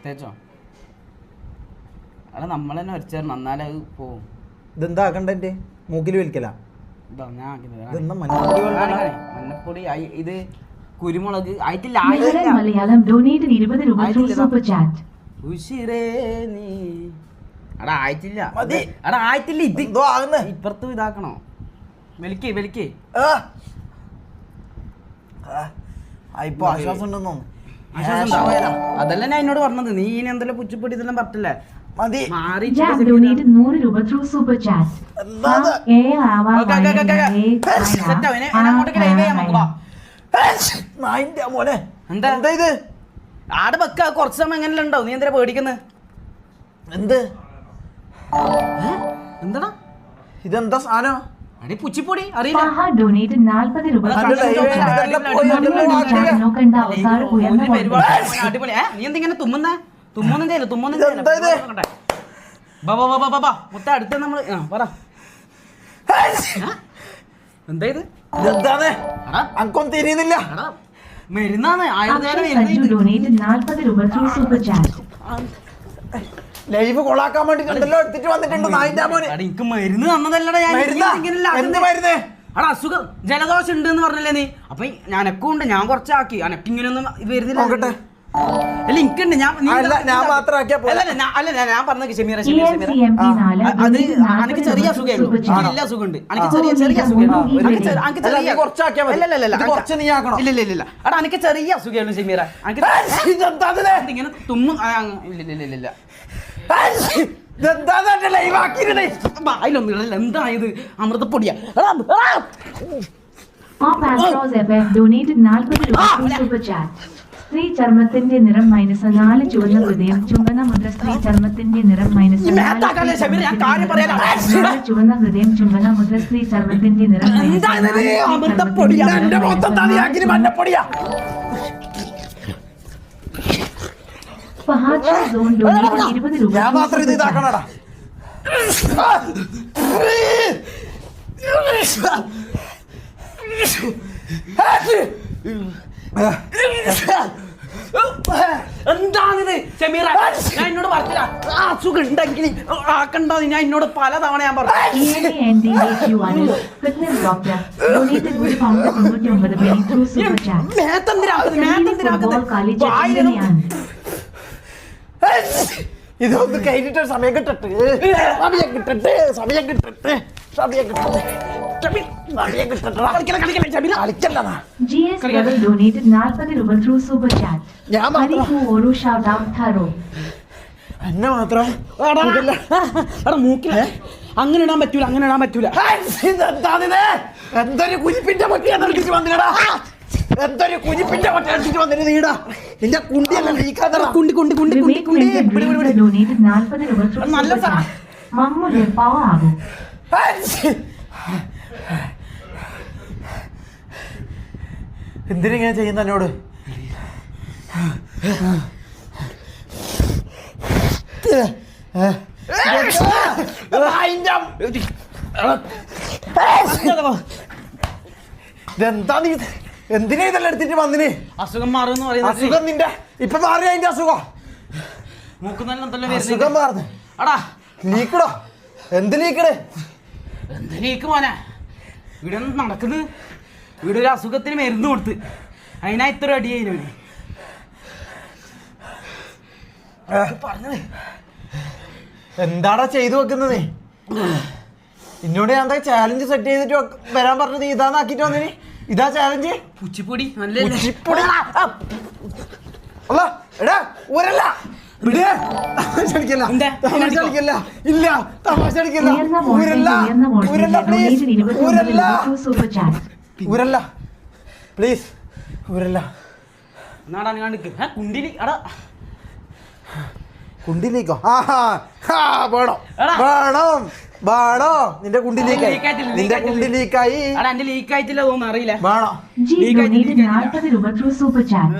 തേച്ചോ അല്ല നമ്മൾ തന്നെ വരച്ചായിരുന്നു എന്നാലേ അത് പോവും. ഇതെന്താ കണ്ടന്റ് മൂക്കിൽ വലിക്കല ഇതാ ഞാൻ മഞ്ഞപ്പൊടി ഇത് കുരുമുളക് ആയിട്ടില്ല. മലയാളം ഡൊനേറ്റഡ് 20 രൂപ ത്രൂ സൂപ്പർ ചാറ്റ്. ഉശിരേ നീ എടാ ആയിട്ടില്ല. എടാ ആയിട്ടില്ല. ഇത് ഇപ്പുറത്തും ഇതാക്കണോ? വലിക്കേ ഇപ്പൊ ആശ്വാസം ഉണ്ടെന്നോ? അതല്ല ഞാൻ എന്നോട് പറഞ്ഞത്. നീ ഇനി എന്തെല്ലാം പുച്ചിപ്പൊടി ഇതെല്ലാം പറഞ്ഞില്ലേ? മതി. ജാബ് ഡൊനേറ്റഡ് 100 രൂപ ത്രൂ സൂപ്പർ ചാറ്റ്. മോനെ എന്താ ഇത് ആടെ വെക്ക കുറച്ച് സമയം എങ്ങനെ ഉണ്ടാവും? നീ എന്തിനാ പേടിക്കുന്നത്? എന്താടാ ഇതെന്താ സാധനം? അടി പുച്ചിപ്പൊടി അറിയില്ല. ഡൊനേറ്റഡ് 40 രൂപ. അടിപൊളി. നീ എന്തിങ്ങനെ തുമ്മുന്നേ? മുത്ത അടുത്ത് നമ്മള് പറ എന്താ ഇത്? അനക്കൊന്നും തിരിയുന്നില്ല. മരുന്നാണ് ലൈവ് കൊളാക്കാൻ വേണ്ടി കണ്ടല്ലോ എടുത്തിട്ട് വന്നിട്ടുണ്ട് നായിന്റെ മോനെ. എനിക്ക് മരുന്ന് തന്നതല്ലടാ. അസുഖം ജലദോഷം ഉണ്ട് എന്ന് പറഞ്ഞല്ലേ നീ? അപ്പൊ ഞാനൊക്കെ ഉണ്ട്. ഞാൻ കുറച്ചാക്കി അനക്ക് ഇങ്ങനെയൊന്നും വരുന്നില്ല. നോക്കട്ടെ. അല്ല എനിക്കുണ്ട്. ഞാൻ പറഞ്ഞ ഷമീറ അത് എനിക്ക് ചെറിയ അസുഖമുള്ളൂ. എല്ലാ അസുഖമുണ്ട്. എനിക്ക് ചെറിയ അസുഖമുള്ളൂ. ഇല്ല എടാ എനിക്ക് ചെറിയ അസുഖമുള്ളൂ ഷമീറ. ഇങ്ങനെ തുമ്മും ഇല്ല. എന്താ ഇത്? അമൃതപ്പൊടിയാ. സ്ത്രീ ചർമ്മത്തിന്റെ നിറം -4 ചുവന്ന ഹൃദയം ചുംബന മുദ്ര. സ്ത്രീ ചർമ്മത്തിന്റെ നിറം -4 ചുവന്ന ഹൃദയം ചുംബന മുദ്ര. സ്ത്രീ ചർമ്മത്തിന്റെ നിറം ഫഹാദ് സോൺ ഡൊനേറ്റ് 20 രൂപ. എന്താണിത് ഷമീറ? ഞാൻ എന്നോട് പറഞ്ഞില്ല അസുഖം ഉണ്ടെങ്കിൽ ആക്കണ്ട. ഞാൻ എന്നോട് പലതവണ ഞാൻ പറഞ്ഞു. ഇതൊന്ന് കഴിഞ്ഞിട്ട് സമയം കിട്ടട്ടെ. മൂക്കില അങ്ങനെ ഇടാൻ പറ്റൂല. എന്തൊരു കുരിപ്പിന്റെ പട്ടിയാണ് വന്നിടാ. എന്തൊരു കുരിപ്പിന്റെ പട്ടി വന്നിട്ട് നീടാ. നിന്റെ കുണ്ടിയല്ല നല്ല എന്തിനാ ചെയ്യുന്ന എന്നോട്? ഇതെന്താ നീ എന്തിനാ ഇതെല്ലാം എടുത്തിട്ട് വന്നിന്? അസുഖം മാറുമെന്ന് പറയുന്നത്. അസുഖം നിന്റെ ഇപ്പൊ മാറി. അതിന്റെ അസുഖം അസുഖം മാറുന്നു. അടാ ലീക്കടോ. എന്ത് ലീക്കട്? എന്ത് ലീക്ക് മോനെ? ഇവിടെ നടക്കുന്നത് ഇവിടെ ഒരു അസുഖത്തിന് മരുന്ന് കൊടുത്ത് അതിനാ ഇത്ര അടിയായി പറഞ്ഞത്. എന്താടാ ചെയ്തു വെക്കുന്നത്? എന്നോട് ഞാൻ ചാലഞ്ച് സെറ്റ് ചെയ്തിട്ട് വരാൻ പറഞ്ഞത് ഇതാന്നാക്കിട്ട് വന്നിന്. ഇതാ ചാലഞ്ച്? പുച്ചിപ്പൊടി അല്ല എടാ ഊരല്ല. തമാശ കളിക്കല്ല. ഇല്ല തമാശ കളിക്കല്ല. ഊരല്ല പ്ലീസ് ഊരല്ല. കുണ്ടിലേക്കോ? വേണോ നിന്റെ കുണ്ടിലേക്കായി. ലീക്കായിട്ടില്ല തോന്നുന്നു. അറിയില്ല. വേണോ? 40 രൂപ സൂപ്പർ ചാറ്റ്.